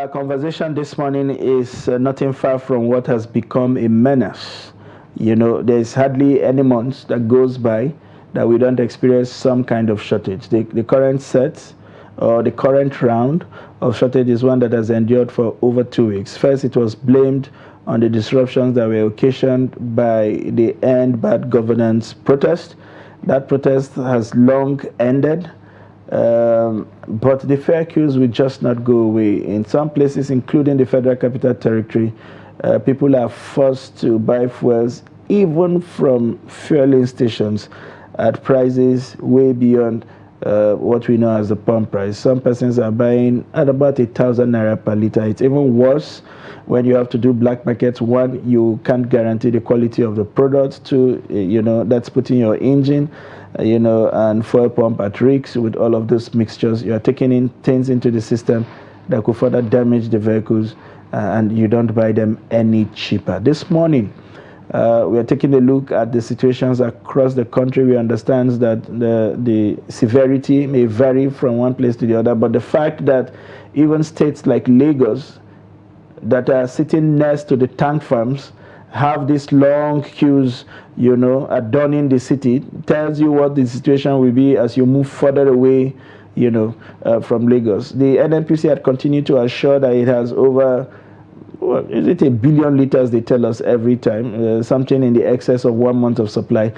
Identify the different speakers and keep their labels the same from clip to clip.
Speaker 1: our conversation this morning is nothing far from what has become a menace. There's hardly any month that goes by that we don't experience some kind of shortage. The current set or the current round of shortage is one that has endured for over 2 weeks. First, it was blamed on the disruptions that were occasioned by the End Bad Governance protest. That protest has long ended. But the fare queues will just not go away. In some places, including the Federal Capital Territory, people are forced to buy fuels even from fueling stations at prices way beyond what we know as the pump price. Some persons are buying at about 1,000 naira per liter. It's even worse when you have to do black markets. One, you can't guarantee the quality of the product. Two, that's putting your engine and fuel pump at risk with all of those mixtures. You are taking in things into the system that could further damage the vehicles, and you don't buy them any cheaper. This morning, we are taking a look at the situations across the country. We understand that the severity may vary from one place to the other, but the fact that even states like Lagos that are sitting next to the tank farms have these long queues, adorning the city, tells you what the situation will be as you move further away, from Lagos. The NNPC had continued to assure that it has over, is it 1 billion liters they tell us every time, something in the excess of 1 month of supply.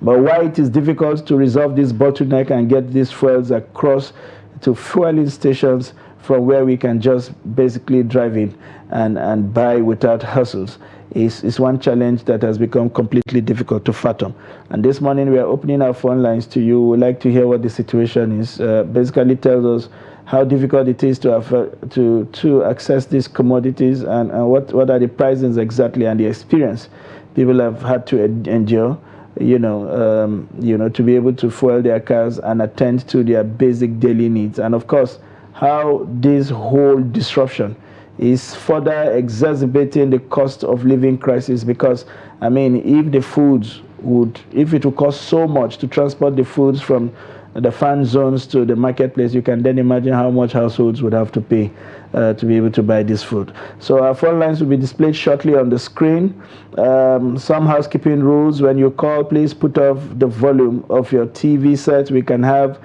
Speaker 1: But why it is difficult to resolve this bottleneck and get these fuels across to fueling stations from where we can just basically drive in and buy without hassles is one challenge that has become completely difficult to fathom. And this morning we are opening our phone lines to you. We'd like to hear what the situation is. Basically tells us how difficult it is to access these commodities and what are the prices exactly and the experience people have had to endure, to be able to fuel their cars and attend to their basic daily needs. And of course, how this whole disruption is further exacerbating the cost of living crisis, because if the foods if it would cost so much to transport the foods from the fan zones to the marketplace, you can then imagine how much households would have to pay to be able to buy this food. So our phone lines will be displayed shortly on the screen. Some housekeeping rules: when you call, please put off the volume of your TV set. We can have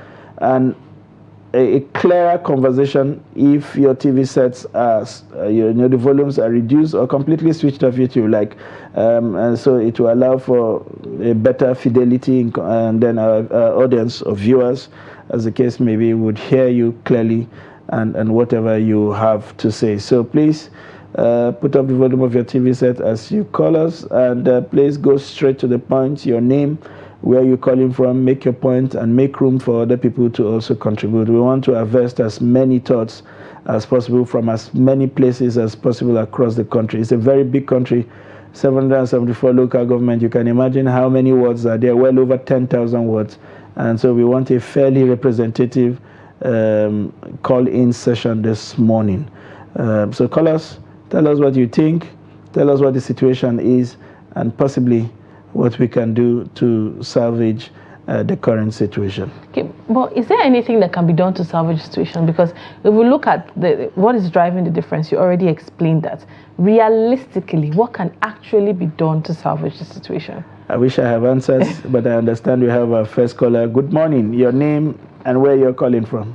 Speaker 1: a clearer conversation if your TV sets are, the volumes are reduced or completely switched off if you like. And so it will allow for a better fidelity, and then our audience of viewers, as the case may be, would hear you clearly and whatever you have to say. So please put up the volume of your TV set as you call us, and please go straight to the point: your name, where you're calling from, make your point, and make room for other people to also contribute. We want to harvest as many thoughts as possible from as many places as possible across the country. It's a very big country, 774 local government. You can imagine how many wards are there, well over 10,000 wards. And so we want a fairly representative call-in session this morning. So call us, tell us what you think, tell us what the situation is, and possibly what we can do to salvage the current situation.
Speaker 2: Okay, but is there anything that can be done to salvage the situation? Because if we look at what is driving the difference, you already explained that. Realistically, what can actually be done to salvage the situation?
Speaker 1: I wish I have answers, but I understand we have our first caller. Good morning. Your name and where you're calling from.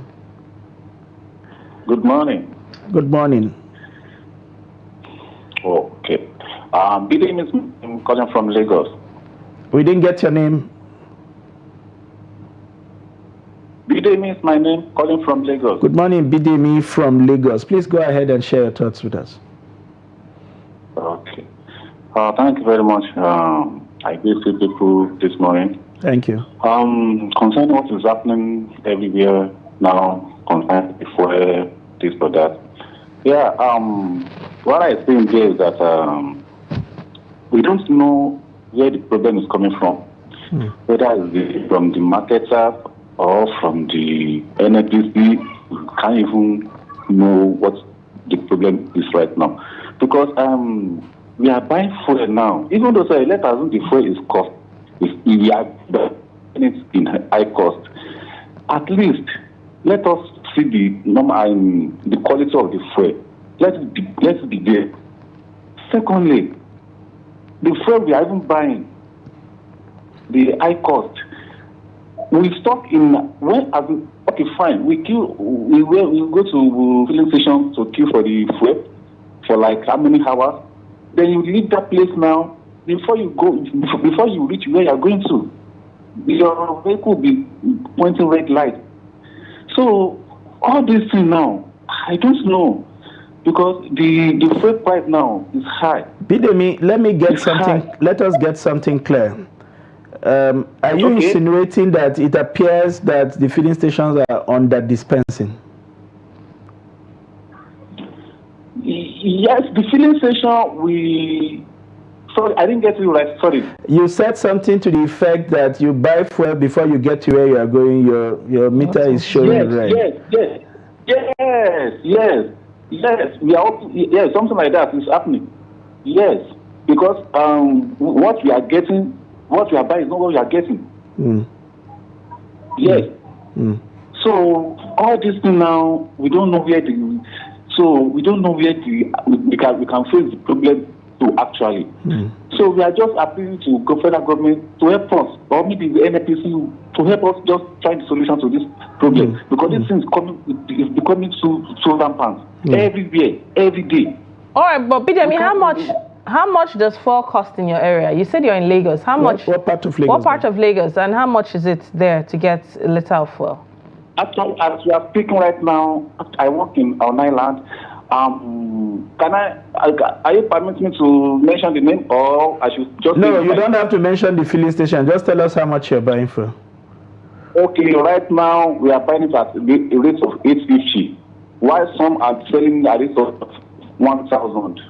Speaker 3: Good morning.
Speaker 1: Good morning.
Speaker 3: Okay. Bidemi is calling from Lagos.
Speaker 1: We didn't get your name.
Speaker 3: Bidemi is my name, calling from Lagos.
Speaker 1: Good morning, Bidemi from Lagos. Please go ahead and share your thoughts with us.
Speaker 3: Okay. Thank you very much. I greet you people this morning.
Speaker 1: Thank you.
Speaker 3: Concerning what is happening everywhere now, concerning before this or that. Yeah, what I think is that we don't know where the problem is coming from. Whether it's from the marketer or from the NNPC, we can't even know what the problem is right now. Because we are buying fuel now. Even though let us assume the fuel is cost, we are buying it in high cost. At least let us see the quality of the fuel. Let's be there. Secondly, the fuel we are even buying, the high cost. We stock in okay, fine. We go to filling station to queue for the fuel for like how many hours? Then you leave that place now. Before you reach where you are going to, your vehicle will be pointing red light. So all these things now, I don't know, because the fuel price now is high.
Speaker 1: Bidemi, let us get something clear. Are you insinuating that it appears that the filling stations are under dispensing?
Speaker 3: Yes, the filling station, sorry, I didn't get you right, sorry.
Speaker 1: You said something to the effect that you buy fuel before you get to where you are going, your meter is showing red.
Speaker 3: Yes, something like that is happening. Yes, because what we are buying is not what we are getting. Yes. So all this thing now, we don't know where we can face the problem to actually. So we are just appealing to federal government to help us, or maybe the NPC to help us just find the solution to this problem, because this thing is becoming so rampant everywhere, every day.
Speaker 2: All right, but Bidemi, how much does fuel cost in your area? You said you're in Lagos. How much?
Speaker 1: What part of Lagos?
Speaker 2: What part of Lagos, and how much is it there to get a liter of fuel?
Speaker 3: Actually, as we are speaking right now, I work in our island. Are you permitting me to mention the name, or I should just?
Speaker 1: No, you don't have to mention the filling station. Just tell us how much you're buying for.
Speaker 3: Okay, right now we are buying it at a rate of 850, while some are selling at a rate of 1,000.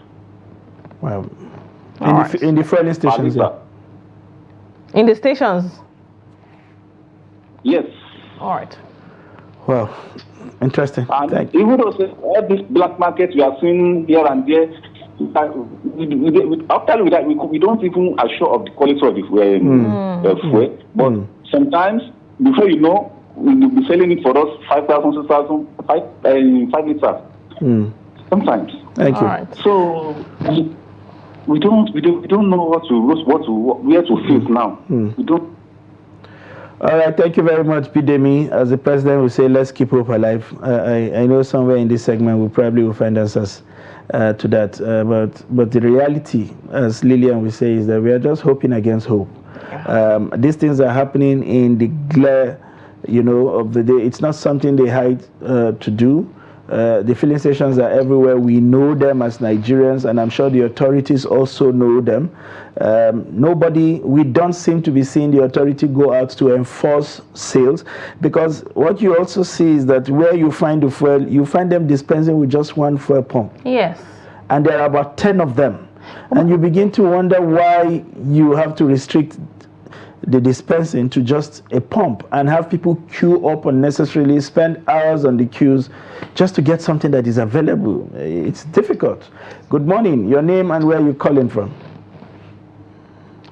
Speaker 1: Wow. In the filling stations, yeah.
Speaker 2: In the stations.
Speaker 3: Yes.
Speaker 2: All right.
Speaker 1: Wow, interesting.
Speaker 3: And even though all this black market we are seeing here and there, we don't even assure of the quality of the fuel. But sometimes, before you know, we'll be selling it for us 5,000, 6,000, 5 liters. Sometimes.
Speaker 1: Thank you.
Speaker 2: Right.
Speaker 3: So we don't know where to face now. We don't.
Speaker 1: All right, thank you very much, Bidemi. As the president will say, let's keep hope alive. I know somewhere in this segment we probably will find answers to that. But the reality, as Lilian will say, is that we are just hoping against hope. These things are happening in the glare, of the day. It's not something they hide to do. The filling stations are everywhere. We know them as Nigerians, and I'm sure the authorities also know them. We don't seem to be seeing the authority go out to enforce sales, because what you also see is that where you find the fuel, you find them dispensing with just one fuel pump.
Speaker 2: Yes.
Speaker 1: And there are about 10 of them. And you begin to wonder why you have to restrict the dispensing to just a pump and have people queue up unnecessarily, spend hours on the queues just to get something that is available. It's difficult. Good morning. Your name and where you're calling from?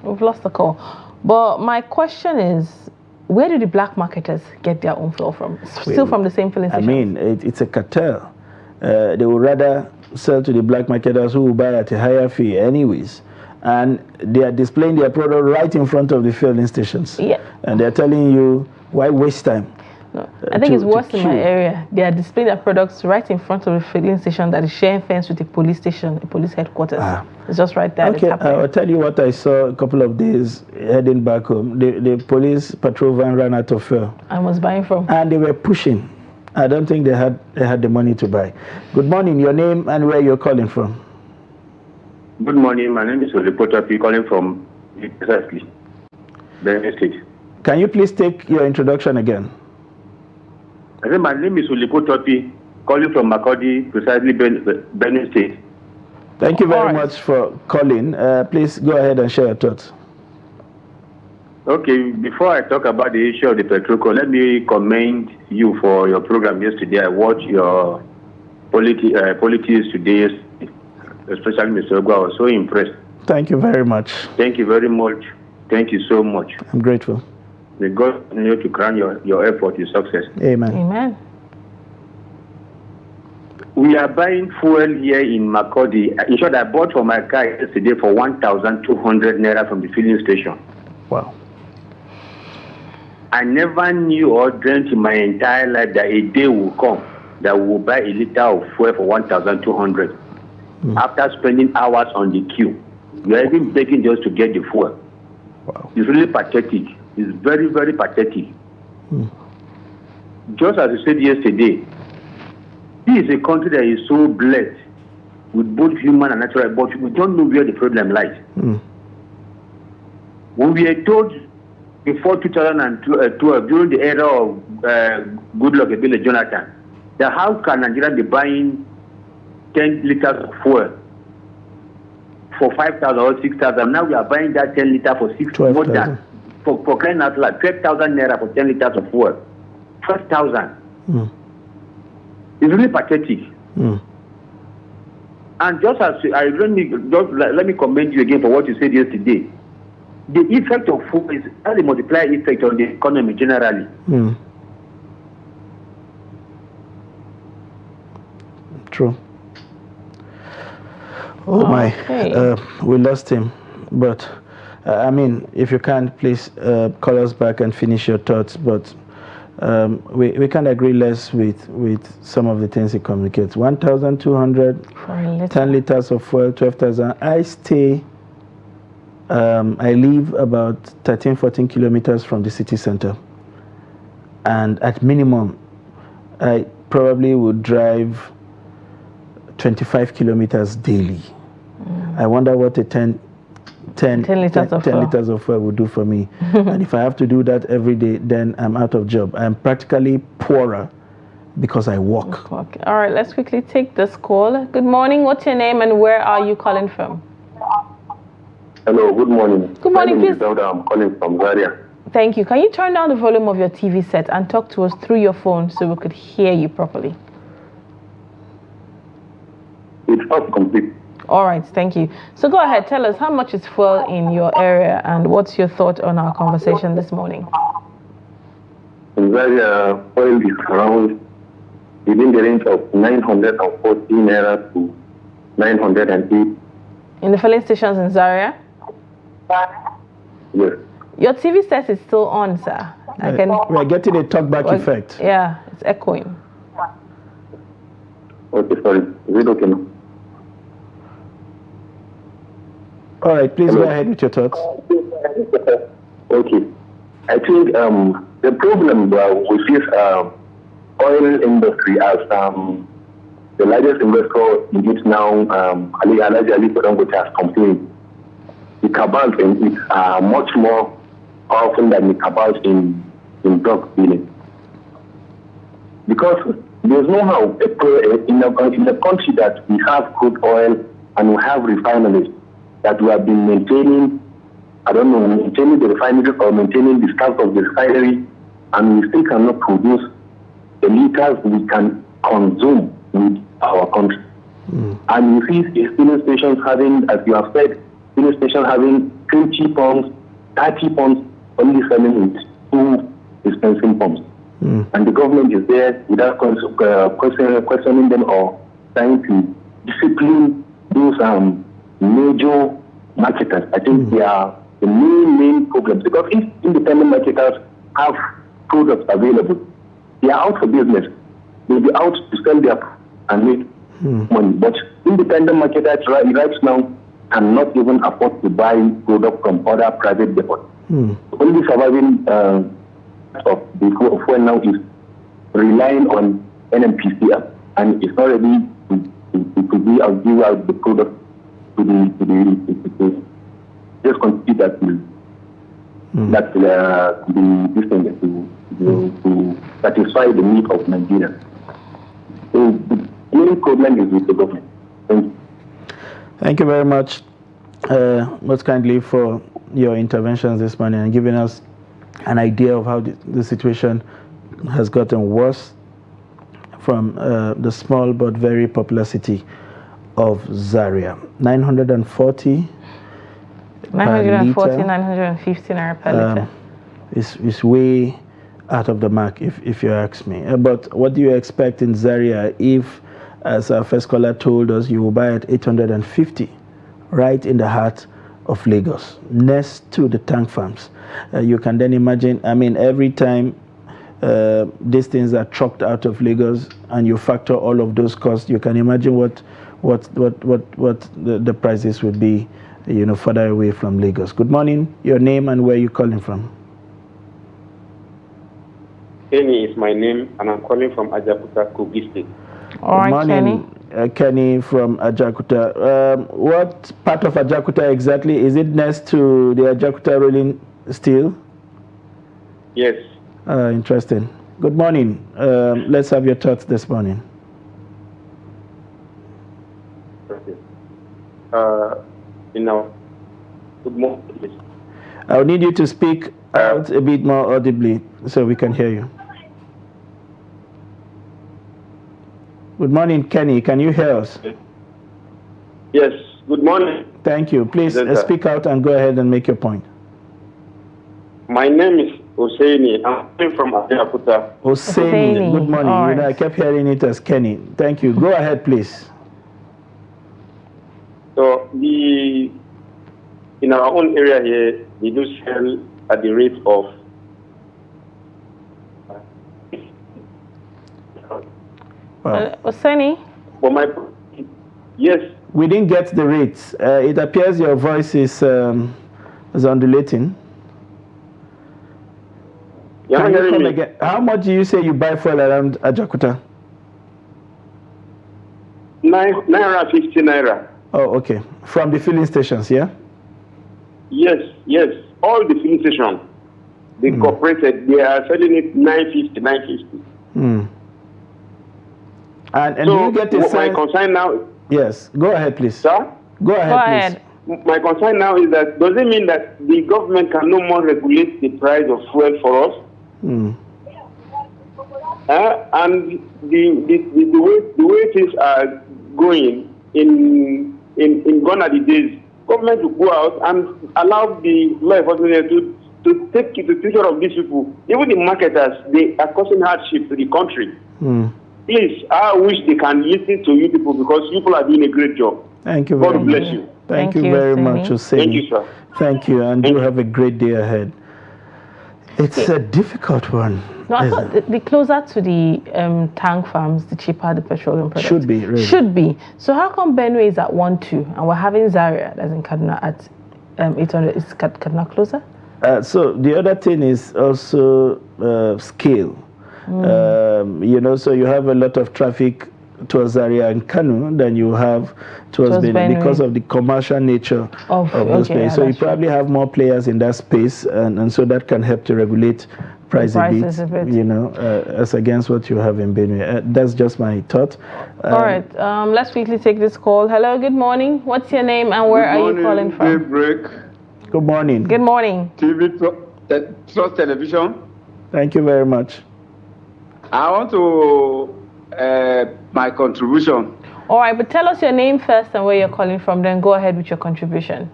Speaker 2: We've lost the call. But my question is, where do the black marketers get their own fuel from? Still from the same filling station?
Speaker 1: I mean, it's a cartel. They would rather sell to the black marketers who will buy at a higher fee anyways. And they are displaying their product right in front of the filling stations. Yeah. And they're telling you, why waste time?
Speaker 2: No, I think it's worse in my area. They are displaying their products right in front of the filling station that is sharing fence with a police station, a police headquarters. It's just right there.
Speaker 1: Okay, I'll tell you what I saw a couple of days heading back home. The police patrol van ran out of fuel.
Speaker 2: I was buying from.
Speaker 1: And they were pushing. I don't think they had the money to buy. Good morning. Your name and where you're calling from?
Speaker 4: Good morning. My name is Olipotapi, calling from precisely Benue State.
Speaker 1: Can you please take your introduction again?
Speaker 4: I said my name is Olipotapi, calling from Makodi, precisely Benue State.
Speaker 1: Thank you very much for calling. Please go ahead and share your thoughts.
Speaker 4: Okay, before I talk about the issue of the Petrol, let me commend you for your program yesterday. I watched your politics today. Especially Mr. Ogwa, I was so impressed.
Speaker 1: Thank you very much.
Speaker 4: Thank you very much. Thank you so much.
Speaker 1: I'm grateful.
Speaker 4: May God continue to crown your effort with success.
Speaker 1: Amen.
Speaker 2: Amen.
Speaker 4: We are buying fuel here in Makodi. In short, I bought for my car yesterday for 1,200 naira from the filling station.
Speaker 1: Wow.
Speaker 4: I never knew or dreamt in my entire life that a day will come that we will buy a liter of fuel for 1,200. After spending hours on the queue, we are even begging just to get the fuel.
Speaker 1: Wow.
Speaker 4: It's really pathetic. It's very, very pathetic. Just as you said yesterday, this is a country that is so blessed with both human and natural, but we don't know where the problem lies. When we are told before 2012, during the era of Goodluck Ebele Jonathan, that how can Nigeria be buying 10 liters of fuel for 5,000 or 6,000? Now we are buying that 10 liters for 6,000, more than, for crying out loud, 12,000 naira for 10 liters of fuel. 12,000. It's really pathetic. And just as let me commend you again for what you said yesterday. The effect of food is a multiplier effect on the economy generally.
Speaker 1: True. Oh my, we lost him. But I mean, if you can, please call us back and finish your thoughts. But we can agree less with some of the things he communicates. 1,200, 10 liters of fuel, 12,000. I stay. I live about 13, 14 kilometers from the city center. And at minimum, I probably would drive 25 kilometers daily. I wonder what a 10 liters of fuel would do for me. And if I have to do that every day, then I'm out of job. I'm practically poorer because I walk.
Speaker 2: All right, let's quickly take this call. Good morning. What's your name and where are you calling from?
Speaker 5: Hello, good morning.
Speaker 2: Good morning, please.
Speaker 5: I'm calling from Zaria.
Speaker 2: Thank you. Can you turn down the volume of your TV set and talk to us through your phone so we could hear you properly?
Speaker 5: It's not complete.
Speaker 2: All right, thank you. So go ahead, tell us how much is fuel in your area and what's your thought on our conversation this morning?
Speaker 5: In Zaria, oil is around within the range of 940 naira to 908.
Speaker 2: In the filling stations in Zaria?
Speaker 5: Yes.
Speaker 2: Your TV set is still on, sir.
Speaker 1: We are getting a talkback effect.
Speaker 2: Yeah, it's echoing.
Speaker 5: Okay, sorry. Is it okay now?
Speaker 1: All right, please go ahead with your thoughts.
Speaker 5: Okay. I think the problem with this oil industry as the largest investor in it now, Ali Dangote has complained. The cabals in it are much more powerful than the cabals in drug dealing. Because there's no how in a country that we have crude oil and we have refineries that we have been maintaining, maintaining the refinery or maintaining the staff of the refinery, and we still cannot produce the liters we can consume with our country. And you see filling stations having, as you have said, filling stations having 20 pumps, 30 pumps, only selling with 2 dispensing pumps. And the government is there without questioning them or trying to discipline those major marketers. I think they are the main problems. Because if independent marketers have products available, they are out for business. They'll be out to sell their and make money. But independent marketers right now cannot even afford to buy products from other private depots. Only surviving of the fuel now is relying on NMPCL, and it's not ready to give out the product to the just continue that to satisfy the need of Nigeria. So the main problem is with the government.
Speaker 1: Thank you very much, most kindly, for your interventions this morning and giving us an idea of how the situation has gotten worse from the small but very popular city of Zaria. 940
Speaker 2: 950 naira per liter.
Speaker 1: Is way out of the mark, if you ask me. But what do you expect in Zaria if as our first caller told us, you will buy at 850, right in the heart of Lagos, next to the tank farms. You can then imagine, I mean, every time these things are trucked out of Lagos and you factor all of those costs, you can imagine what the prices would be, further away from Lagos. Good morning, your name and where you calling from?
Speaker 6: Kenny is my name, and I'm calling from Ajakuta, Kogi State.
Speaker 2: All right,
Speaker 1: Good morning, Kenny from Ajakuta. What part of Ajakuta exactly? Is it next to the Ajakuta rolling steel?
Speaker 6: Yes.
Speaker 1: Interesting. Good morning. Let's have your thoughts this morning.
Speaker 6: Okay. Good morning.
Speaker 1: I'll need you to speak out a bit more audibly so we can hear you. Good morning, Kenny. Can you hear us?
Speaker 6: Yes. Good morning.
Speaker 1: Thank you. Please speak out and go ahead and make your point.
Speaker 6: My name is Hosseini. I'm coming from Ajakuta.
Speaker 1: Hosseini. Good morning.
Speaker 2: Right.
Speaker 1: I kept hearing it as Kenny. Thank you. Go ahead, please.
Speaker 6: So in our own area here, we do sell at the rate of
Speaker 2: Oseni?
Speaker 6: Yes.
Speaker 1: We didn't get the rates. It appears your voice is undulating. Can you come again? How much do you say you buy fuel around Ajakuta?
Speaker 6: Naira 50 naira.
Speaker 1: Oh, okay. From the filling stations, yeah?
Speaker 6: Yes. All the filling stations, the corporated, they are selling it 950.
Speaker 1: And
Speaker 6: so
Speaker 1: do you get a sense?
Speaker 6: My concern now.
Speaker 1: Yes. Go ahead, please.
Speaker 6: Sir?
Speaker 1: Go ahead, please.
Speaker 6: My concern now is that does it mean that the government can no more regulate the price of fuel for us? And the way things are going in gone are the days, government will go out and allow the law enforcement to take care of these people. Even the marketers, they are causing hardship to the country. Please, I wish they can listen to you people because you people are doing a great job.
Speaker 1: Thank you very much.
Speaker 6: God bless you.
Speaker 1: Thank you very much, Hussein.
Speaker 6: Thank you, sir.
Speaker 1: Thank you, and you have a great day ahead. It's a difficult one.
Speaker 2: No, I thought the closer to the tank farms, the cheaper the petroleum product.
Speaker 1: Should be, really.
Speaker 2: Should be. So how come Benue is at 1.2 and we're having Zaria, that's in Kaduna, at 800? Is Kaduna closer?
Speaker 1: So the other thing is also scale. So you have a lot of traffic towards Zaria and Kanu than you have towards Benue because of the commercial nature of those places. So you probably have more players in that space, and so that can help to regulate price a bit, as against what you have in Benue. That's just my thought.
Speaker 2: All right, let's quickly take this call. Hello, good morning. What's your name and where are you calling from?
Speaker 7: Daybreak.
Speaker 1: Good morning.
Speaker 2: Good morning.
Speaker 7: TV Trust Television.
Speaker 1: Thank you very much.
Speaker 7: I want to my contribution.
Speaker 2: All right, but tell us your name first and where you're calling from, then go ahead with your contribution.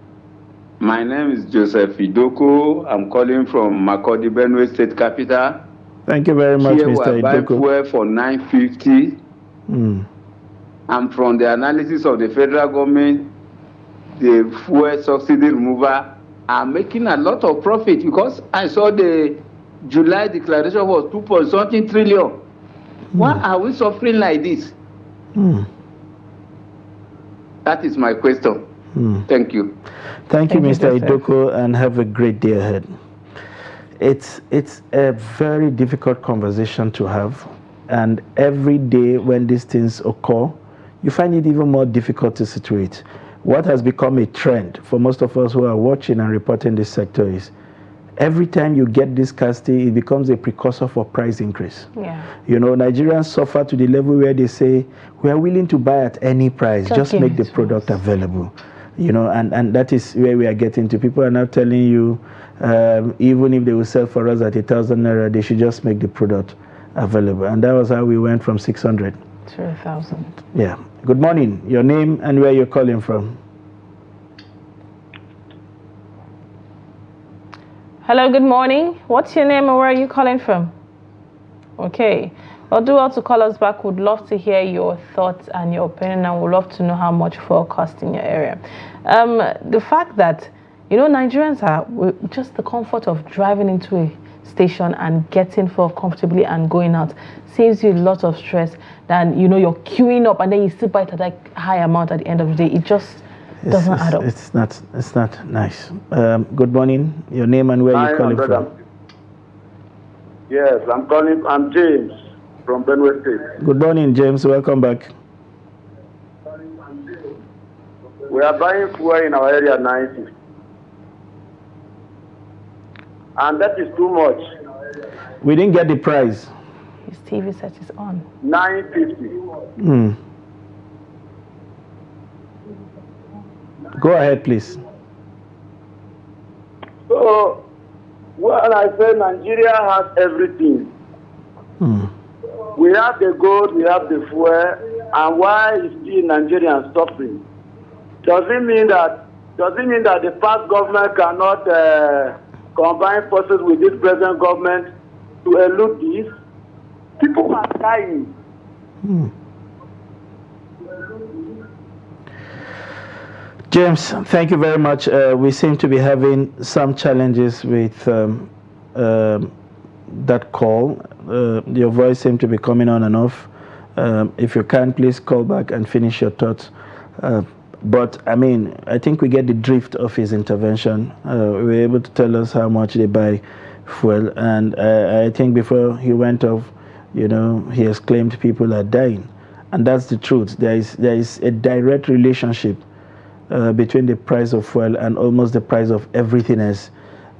Speaker 7: My name is Joseph Idoko. I'm calling from Makurdi, Benue State Capital.
Speaker 1: Thank you very much,
Speaker 7: Here
Speaker 1: Mr.
Speaker 7: we buy
Speaker 1: Idoko.
Speaker 7: fuel for 950. And from the analysis of the federal government, the fuel subsidy remover are making a lot of profit because I saw the July declaration was 2.something trillion. Why are we suffering like this? That is my question. Thank you.
Speaker 1: Thank you, Mr. Idoko, and have a great day ahead. It's a very difficult conversation to have, and every day when these things occur, you find it even more difficult to situate. What has become a trend for most of us who are watching and reporting this sector is every time you get this scarcity, it becomes a precursor for price increase. Nigerians suffer to the level where they say, we are willing to buy at any price, just make the product available. And that is where we are getting to. People are now telling you, even if they will sell for us at 1,000 naira, they should just make the product available. And that was how we went from 600
Speaker 2: to 1,000.
Speaker 1: Yeah. Good morning. Your name and where you're calling from.
Speaker 2: Hello, good morning. What's your name and where are you calling from? Okay. Well, do well to call us back. We'd love to hear your thoughts and your opinion, and we'd love to know how much fuel costs in your area. The fact that, Nigerians are just the comfort of driving into a station and getting fuel comfortably and going out saves you a lot of stress than, you're queuing up and then you still buy it at that high amount at the end of the day. It just doesn't add up.
Speaker 1: It's not nice. Good morning. Your name and where you're calling from?
Speaker 6: Yes, I'm James from Benue State.
Speaker 1: Good morning, James. Welcome back.
Speaker 6: We are buying fuel in our area 950. And that is too much.
Speaker 1: We didn't get the price.
Speaker 2: His TV set is on.
Speaker 6: 950.
Speaker 1: Go ahead, please.
Speaker 6: So, when I say Nigeria has everything, we have the gold, we have the fuel, and why is still Nigerians suffering? Does it mean that the past government cannot combine forces with this present government to elude this? People are dying.
Speaker 1: James, thank you very much. We seem to be having some challenges with that call. Your voice seems to be coming on and off. If you can, please call back and finish your thoughts. But I think we get the drift of his intervention. We were able to tell us how much they buy fuel, and I think before he went off, he has claimed people are dying, and that's the truth. There is a direct relationship between the price of fuel and almost the price of everything else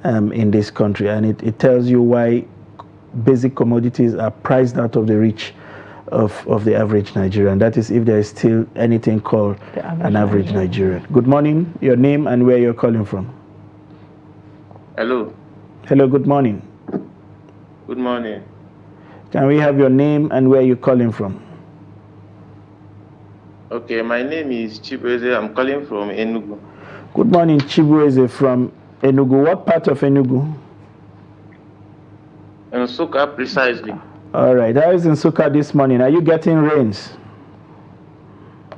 Speaker 1: in this country, and it tells you why basic commodities are priced out of the reach of the average Nigerian. That is, if there is still anything called an average Nigerian. Good morning. Your name and where you're calling from.
Speaker 8: Hello.
Speaker 1: Hello. Good morning.
Speaker 8: Good morning.
Speaker 1: Can we have your name and where you're calling from?
Speaker 8: Okay, my name is Chibueze. I'm calling from Enugu.
Speaker 1: Good morning, Chibueze from Enugu. What part of Enugu?
Speaker 8: Nsukka, precisely.
Speaker 1: All right. How is Nsukka this morning? Are you getting rains?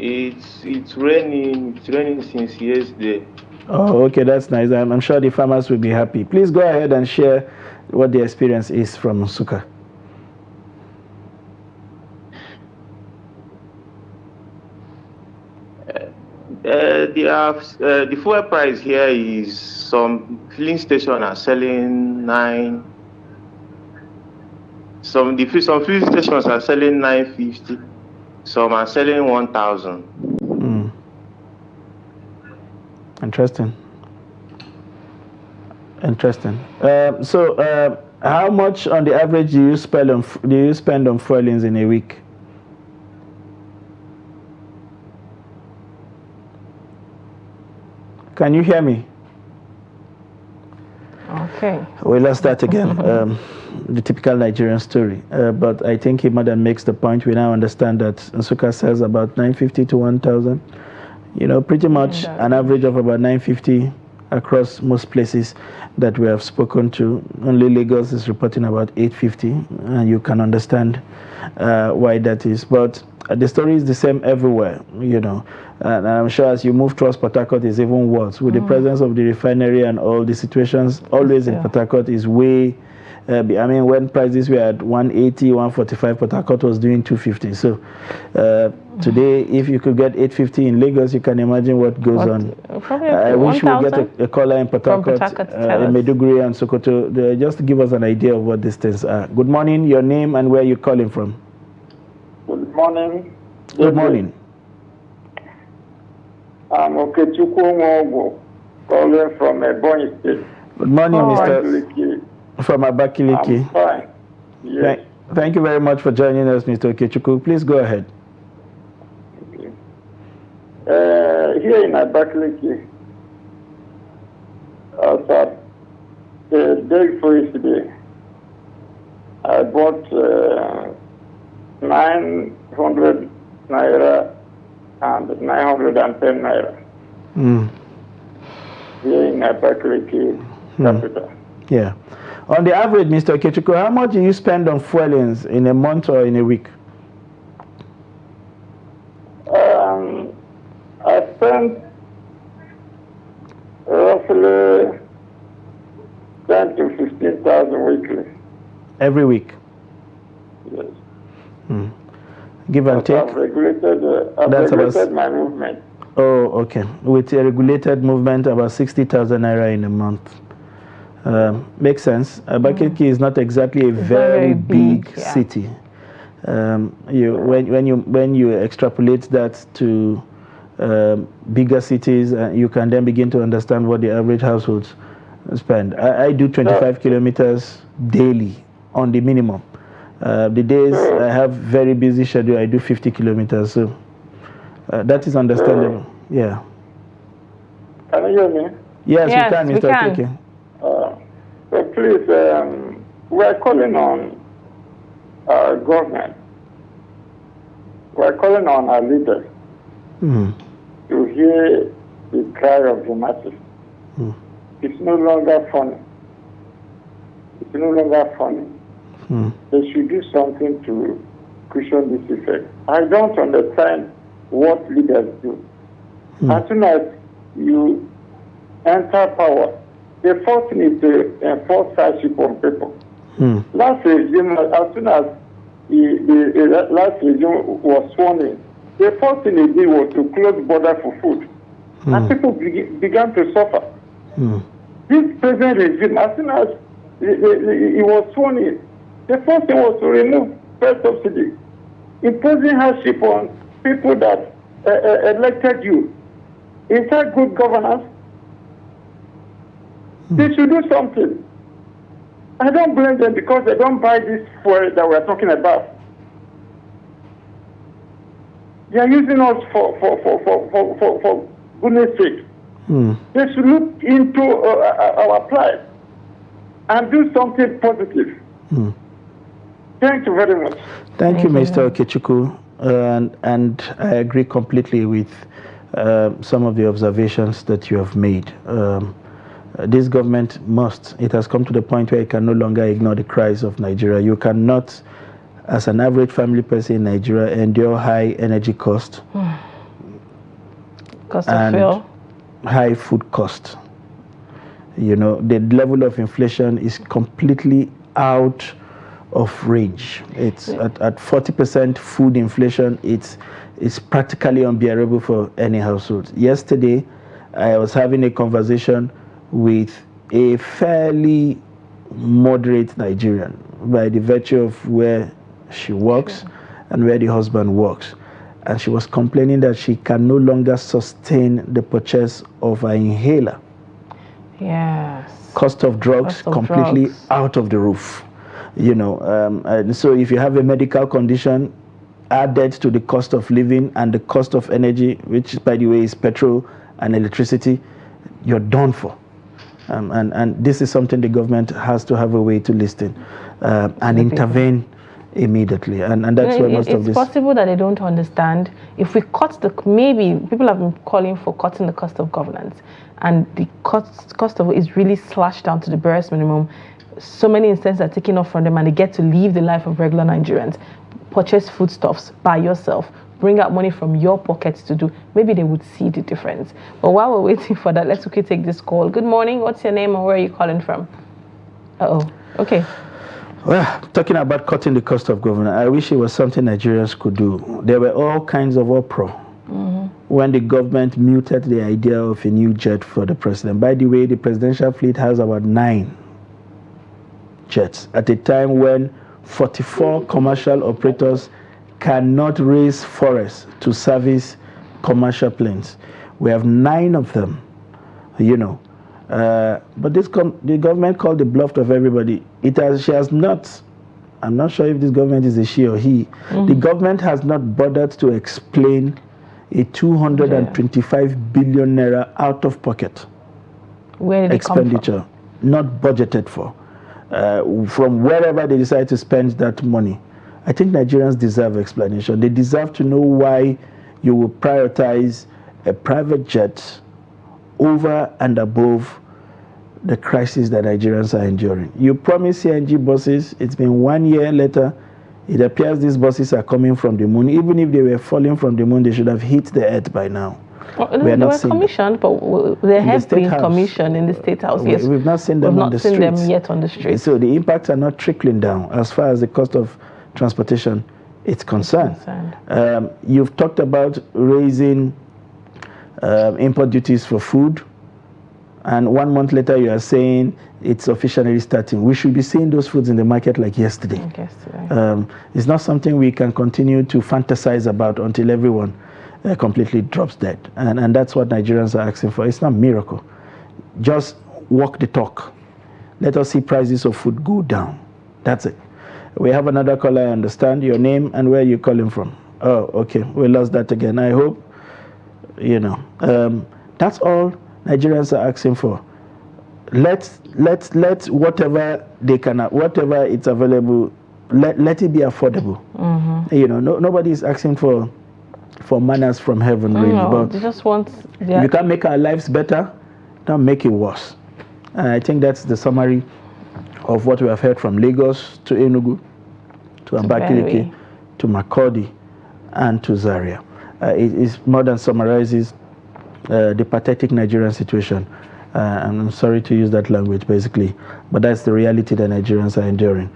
Speaker 8: It's raining. It's raining since yesterday.
Speaker 1: Oh, okay. That's nice. I'm sure the farmers will be happy. Please go ahead and share what the experience is from Nsukka.
Speaker 8: The fuel price here is, some filling stations are selling some filling stations are selling 950, some are selling 1,000.
Speaker 1: Interesting. So how much on the average do you spend on fuelings in a week? Can you hear me?
Speaker 2: Okay.
Speaker 1: Well, let's start again. The typical Nigerian story. But I think he more than makes the point. We now understand that Nsukka sells about 950 to 1,000. Pretty much an average of about 950 across most places that we have spoken to. Only Lagos is reporting about 850, and you can understand why that is. But the story is the same everywhere, and I'm sure as you move towards Port Harcourt, it's even worse. With the presence of the refinery and all, the situations always in Port Harcourt is way, when prices were at 180, 145, Port Harcourt was doing 250. So today, if you could get 850 in Lagos, you can imagine what goes on. I wish we would get a caller in Port Harcourt, in Maiduguri and Sokoto, just to give us an idea of what these things are. Good morning, your name and where you're calling from.
Speaker 6: Good morning.
Speaker 1: Good morning.
Speaker 6: I'm Okechukwu Nwogo, calling from Ebonyi State.
Speaker 1: Good morning, Mr. From Abakaliki.
Speaker 6: I'm fine. Yes.
Speaker 1: Thank you very much for joining us, Mr. Okechukwu. Please go ahead.
Speaker 6: Okay. Here in Abakaliki, outside the day before yesterday, I bought 900 naira and 910 naira. Here in Abakaliki capital.
Speaker 1: Yeah. On the average, Mr. Okechukwu, how much do you spend on fuelings in a month or in a week?
Speaker 6: I spend roughly 10 to 15,000 weekly.
Speaker 1: Every week?
Speaker 6: Yes.
Speaker 1: Give and take?
Speaker 6: I've regulated my movement.
Speaker 1: Oh, okay. With a regulated movement, about 60,000 naira in a month. Makes sense. Abakiliki is not exactly a very big city. When you extrapolate that to bigger cities, you can then begin to understand what the average households spend. I do 25 kilometers daily on the minimum. The days I have very busy schedule, I do 50 kilometers. So that is understandable. Yeah.
Speaker 6: Can you hear me?
Speaker 1: Yes, we can, Mr. Okeke.
Speaker 6: So please, we are calling on our government. We are calling on our leaders to hear the cry of the masses. It's no longer funny. It's no longer funny. They should do something to cushion this effect. I don't understand what leaders do. As soon as you enter power, the first thing is to enforce hardship on people. Last regime, as soon as the last regime was sworn in, the first thing they did was to close border for food. And people began to suffer. This present regime, as soon as it was sworn in, the first thing was to remove fuel subsidy, imposing hardship on people that elected you. Is that good governance? They should do something. I don't blame them because they don't buy this fuel that we're talking about. They are using us for goodness sake. They should look into our plight and do something positive. Thank you very much.
Speaker 1: Thank you, Mr. Okechukwu. And I agree completely with some of the observations that you have made. This government it has come to the point where it can no longer ignore the cries of Nigeria. You cannot, as an average family person in Nigeria, endure high energy cost
Speaker 2: of fuel,
Speaker 1: high food cost. You know, the level of inflation is completely out of range. It's at 40% food inflation. It's practically unbearable for any household. Yesterday, I was having a conversation with a fairly moderate Nigerian by the virtue of where she works and where the husband works. And she was complaining that she can no longer sustain the purchase of an inhaler.
Speaker 2: Yes.
Speaker 1: Cost of drugs completely out of the roof. You know, and so if you have a medical condition added to the cost of living and the cost of energy, which by the way is petrol and electricity, you're done for. And this is something the government has to have a way to listen and intervene immediately. And that's where most of this...
Speaker 2: It's possible that they don't understand. If we cut maybe people have been calling for cutting the cost of governance, and the cost of it is really slashed down to the barest minimum. So many instances are taken off from them and they get to live the life of regular Nigerians. Purchase foodstuffs by yourself. Bring out money from your pockets to do. Maybe they would see the difference. But while we're waiting for that, let's quickly take this call. Good morning. What's your name and where are you calling from? Okay.
Speaker 1: Well, talking about cutting the cost of governance, I wish it was something Nigerians could do. There were all kinds of uproar when the government muted the idea of a new jet for the president. By the way, the presidential fleet has about 9 jets at a time when 44 commercial operators cannot raise forests to service commercial planes. We have 9 of them, you know. But the government called the bluff of everybody. She has not, I'm not sure if this government is a she or he. The government has not bothered to explain a 225 billion naira out of pocket expenditure, not budgeted for. From wherever they decide to spend that money. I think Nigerians deserve explanation. They deserve to know why you will prioritize a private jet over and above the crisis that Nigerians are enduring. You promise CNG buses, it's been 1 year later, it appears these buses are coming from the moon. Even if they were falling from the moon, they should have hit the earth by now.
Speaker 2: Well, they were commissioned, but they have been commissioned in the State House. Yes,
Speaker 1: we've not seen them on the streets.
Speaker 2: We've not seen them yet on the streets.
Speaker 1: So the impacts are not trickling down as far as the cost of transportation is concerned. You've talked about raising import duties for food, and 1 month later you are saying it's officially starting. We should be seeing those foods in the market like yesterday. It's not something we can continue to fantasize about until everyone completely drops dead. And that's what Nigerians are asking for. It's not a miracle. Just walk the talk. Let us see prices of food go down. That's it. We have another caller. I understand your name and where you're calling from. Oh, okay. We lost that again. I hope, that's all Nigerians are asking for. Let whatever they can, whatever it's available, let it be affordable. Nobody is asking for manners from heaven, really.
Speaker 2: But they just want.
Speaker 1: If you can't make our lives better, don't make it worse. And I think that's the summary of what we have heard from Lagos to Enugu, to Abakaliki, to Makurdi, and to Zaria. It more than summarizes the pathetic Nigerian situation. I'm sorry to use that language, basically, but that's the reality that Nigerians are enduring.